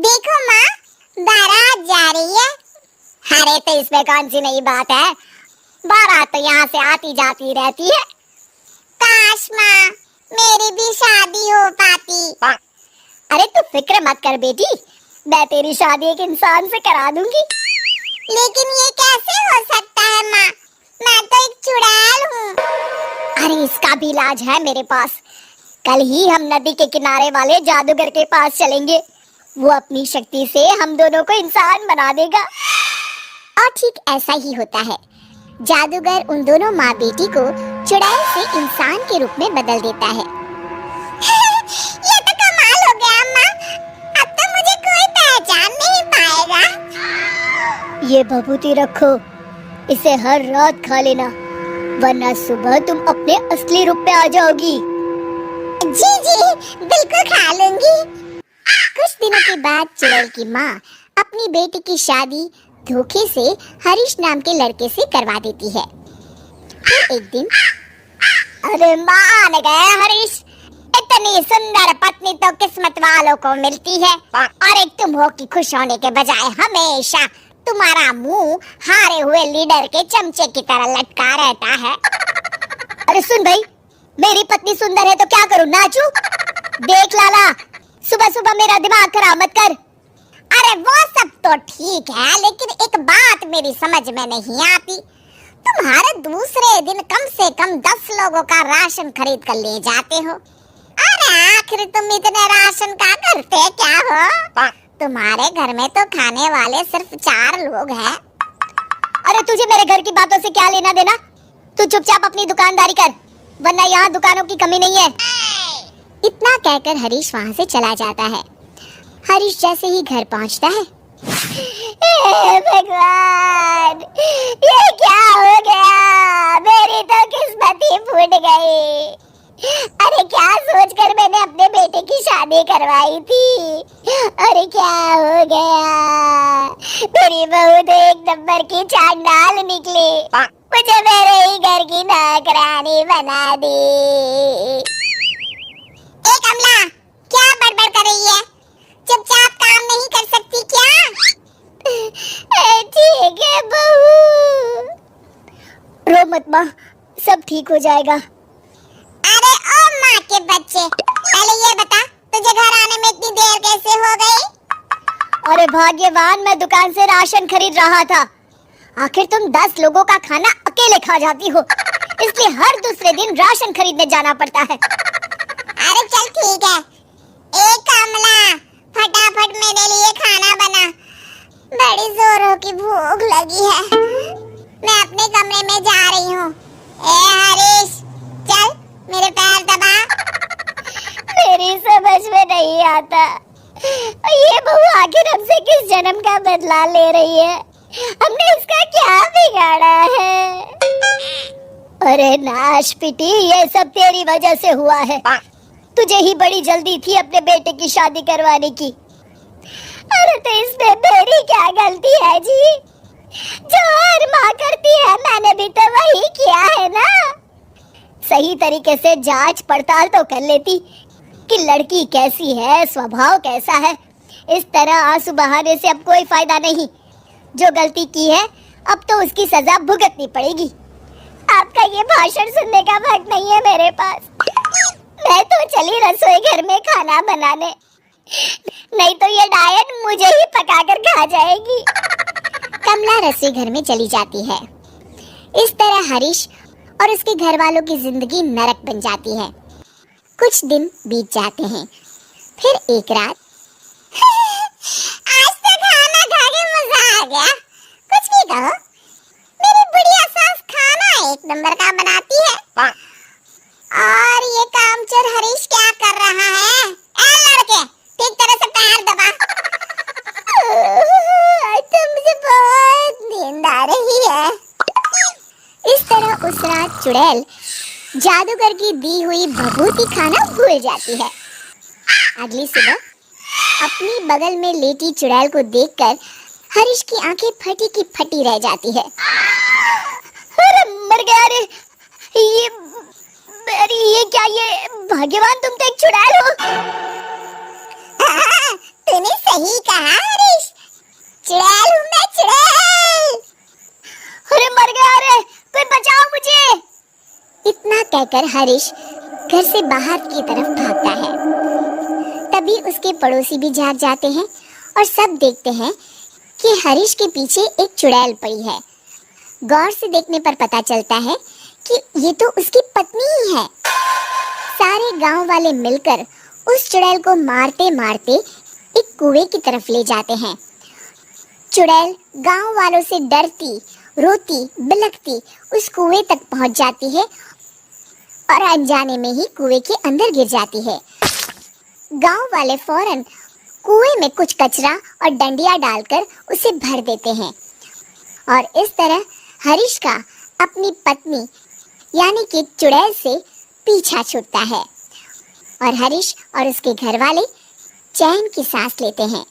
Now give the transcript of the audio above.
देखो माँ, बारात जा रही है। अरे तो इसमें कौन सी नई बात है, बारात तो यहाँ से आती जाती रहती है। काश माँ, मेरी भी शादी हो पाती। अरे तू फिक्र मत कर बेटी, मैं तेरी शादी एक इंसान से करा दूंगी। लेकिन ये कैसे हो सकता है माँ? मैं तो एक चुड़ैल हूँ। अरे इसका भी इलाज है मेरे पास। कल ही हम नदी के किनारे वाले जादूगर के पास चलेंगे, वो अपनी शक्ति से हम दोनों को इंसान बना देगा। और ठीक ऐसा ही होता है। जादूगर उन दोनों माँ बेटी को चुड़ैल से इंसान के रूप में बदल देता है। ये तो कमाल हो गया माँ, अब तो मुझे कोई पहचान नहीं पाएगा। ये भभूति रखो, इसे हर रात खा लेना, वरना सुबह तुम अपने असली रूप में आ जाओगी। जी जी, बिल्कुल खा लूंगी। कुछ दिनों के बाद चुड़ैल की माँ अपनी बेटी की शादी धोखे से हरीश नाम के लड़के से करवा देती है। फिर एक दिन, अरे मान गए हरीश, इतनी सुंदर पत्नी तो किस्मत वालों को मिलती है, और एक तुम हो कि खुश होने के बजाय हमेशा तुम्हारा मुंह हारे हुए लीडर के चमचे की तरह लटका रहता है। अरे सुन भाई, मेरी पत्नी सुंदर है तो क्या करूं, नाचूं? देख लाला, सुबह सुबह मेरा दिमाग खराब मत कर। अरे वो सब तो ठीक है, लेकिन एक बात मेरी समझ में नहीं आती। तुम हर दूसरे दिन कम से कम 10 लोगों का राशन खरीद कर ले जाते हो। अरे आखिर तुम इतने राशन का करते क्या हो? तुम्हारे घर में तो खाने वाले सिर्फ 4 लोग हैं। अरे तुझे मेरे घर की बातों से क्या लेना देना? तू चुपचाप अपनी दुकानदारी कर, वरना यहाँ दुकानों की कमी नहीं है। इतना कहकर हरीश वहाँ से चला जाता है। हरीश जैसे ही घर पहुँचता है, भगवान, ये क्या हो गया? मेरी तो किस्मत ही फूट गई। अरे क्या सोचकर मैंने अपने बेटे की शादी करवाई थी? अरे क्या हो गया? मेरी बहू तो एक नंबर की चांडाल निकली, मुझे मेरे ही घर की नौकरानी बना दी। ए कमला, क्या बड़बड़ कर रही है? चुपचाप काम नहीं कर सकती क्या? ठीक है बहू, रो मत माँ, सब ठीक हो जाएगा। अरे ओ माँ के बच्चे, पहले ये बता, तुझे घर आने में इतनी देर कैसे हो गई? अरे भाग्यवान, मैं दुकान से राशन खरीद रहा था। आखिर तुम 10 लोगों का खाना अकेले खा जाती हो, इसलिए हर दूसरे दिन राशन खरीदने जाना पड़ता है। अरे चल ठीक है। ए कमला, फटाफट मेरे लिए खाना बना, बड़ी जोरों की भूख लगी है। मैं अपने कमरे में जा रही हूँ। ए हरीश, चल मेरे पैर दबा। मेरी समझ में नहीं आता, ये बहू आखिर हमसे किस जन्म का बदला ले रही है? हमने उसका क्या बिगाड़ा है? अरे नाश पिटी, ये सब तेरी वजह से हुआ है। तुझे ही बड़ी जल्दी थी अपने बेटे की शादी करवाने की। अरे तो इसमें मेरी क्या गलती है जी? जो हर माँ करती है, मैंने भी तो वही किया है ना। सही तरीके से जांच पड़ताल तो कर लेती कि लड़की कैसी है, स्वभाव कैसा है। इस तरह आंसू बहाने से अब कोई फायदा नहीं। जो गलती की है, अब तो उसकी सजा भुगतनी पड़ेगी। आपका ये भाषण सुनने का वक्त नहीं है मेरे पास। मैं तो चली रसोई घर में खाना बनाने, नहीं तो ये डायन मुझे ही पकाकर खा जाएगी। कमला रसोई घर में चली जाती है। इस तरह हरीश और उसके घर वालों की जिंदगी नरक बन जाती है। कुछ दिन बीत जाते हैं। फिर एक रात, आज तो खाना खा के मजा आ गया। कुछ भी कहो, मेरी बुढ़िया सास खाना एक नंबर का बनाती है। और ये कामचोर हरीश क्या कर रहा है? ए लड़के, ठीक तरह से पैर दबा। तो मुझे बहुत नींद आ रही है। इस तरह उस रात चुड़ैल जादूगर की दी हुई भभूति खाना भूल जाती है। अगली सुबह अपनी बगल में लेटी चुड़ैल को देखकर हरीश की आंखें फटी की फटी रह जाती है। अरे मर गया रे, ये क्या, ये भाग्यवान तुम तो एक चुड़ैल हो। तूने सही कहा हरीश? चुड़ैल हूँ मैं, चुड़ैल। अरे मर गया, अरे कोई बचाओ मुझे। इतना कहकर हरीश घर से बाहर की तरफ भागता है। तभी उसके पड़ोसी भी जाग जाते हैं और सब देखते हैं कि हरीश के पीछे एक चुड़ैल पड़ी है। गौर से देखने पर पता चलता है कि ये तो उसकी पत्नी ही है। सारे गांव वाले मिलकर उस चुड़ैल को मारते मारते एक कुएं की तरफ ले जाते हैं। चुड़ैल गांव वालों से डरती, रोती, बिलखती उस कुएं तक पहुंच जाती है और अनजाने में ही कुएं के अंदर गिर जाती है। गांव वाले फौरन कुएं में कुछ कचरा और डंडियां डालकर उसे भर देते हैं और इस तरह हरीश का अपनी पत्नी यानी कि चुड़ैल से पीछा छूटता है और हरीश और उसके घर वाले चैन की सांस लेते हैं।